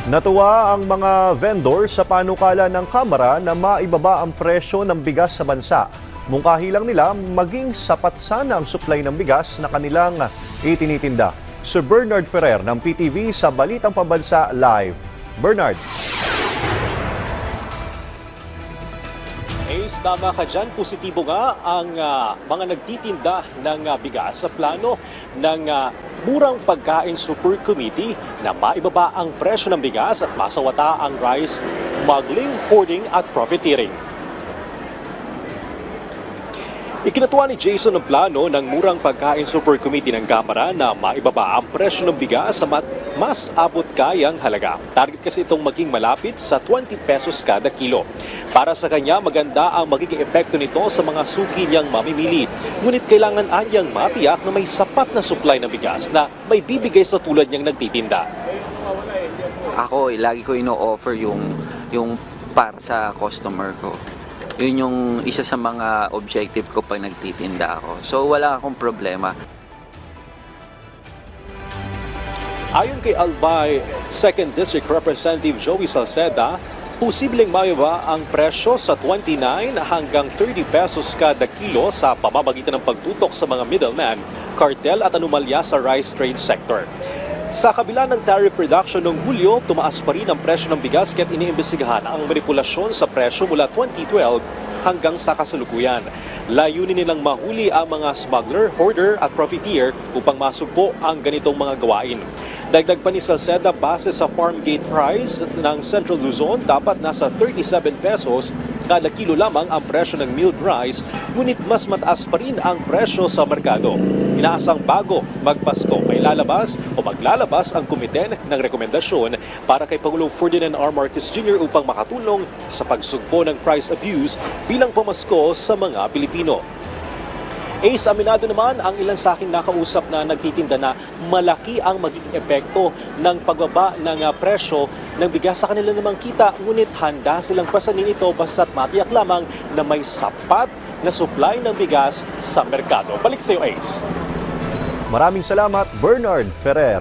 Natuwa ang mga vendor sa panukala ng Kamara na maibaba ang presyo ng bigas sa bansa. Mungkahi lang nila maging sapat sana ang supply ng bigas na kanilang itinitinda. Sir Bernard Ferrer ng PTV sa Balitang Pambansa Live. Bernard. Ace, tama ka dyan. Positibo nga ang mga nagtitinda ng bigas sa plano ng Murang Pagkain Super Committee na maibaba ang presyo ng bigas at masawata ang rice smuggling, hoarding at profiteering. Ikinatuwa ni Jason ang plano ng Murang Pagkain Super Committee ng Kamara na maibaba ang presyo ng bigas sa mas abot kayang halaga. Target kasi itong maging malapit sa 20 pesos kada kilo. Para sa kanya, maganda ang magiging epekto nito sa mga suki niyang mamimili. Ngunit kailangan anyang matiyak na may sapat na supply ng bigas na may bibigay sa tulad niyang nagtitinda. Ako, lagi ko ino-offer yung para sa customer ko. Yun yung isa sa mga objective ko pag nagtitinda ako. So wala akong problema. Ayon kay Albay, 2nd District Representative Joey Salceda, posibleng maiba ang presyo sa 29 hanggang 30 pesos kada kilo sa pamamagitan ng pagtutok sa mga middleman, cartel at anomalya sa rice trade sector. Sa kabila ng tariff reduction noong Hulyo, tumaas pa rin ang presyo ng bigas kaya't iniimbestigahan ang manipulasyon sa presyo mula 2012 hanggang sa kasalukuyan. Layunin nilang mahuli ang mga smuggler, hoarder at profiteer upang masugpo ang ganitong mga gawain. Dagdag pa ni Salceda, base sa farm gate price ng Central Luzon, dapat nasa 37 pesos kada kilo lamang ang presyo ng milled rice, ngunit mas mataas pa rin ang presyo sa merkado. Inaasang bago magpasko may lalabas o maglalabas ang komite ng rekomendasyon para kay Pangulong Ferdinand R. Marcos Jr. upang makatulong sa pagsugpo ng price abuse bilang pamasko sa mga Pilipino. Ace, aminado naman ang ilan sa aking nakausap na nagtitinda na malaki ang magiging epekto ng pagbaba ng presyo ng bigas sa kanila namang kita, ngunit handa silang pasanin ito basta't matiyak lamang na may sapat na supply ng bigas sa merkado. Balik sa iyo, Ace. Maraming salamat, Bernard Ferrer.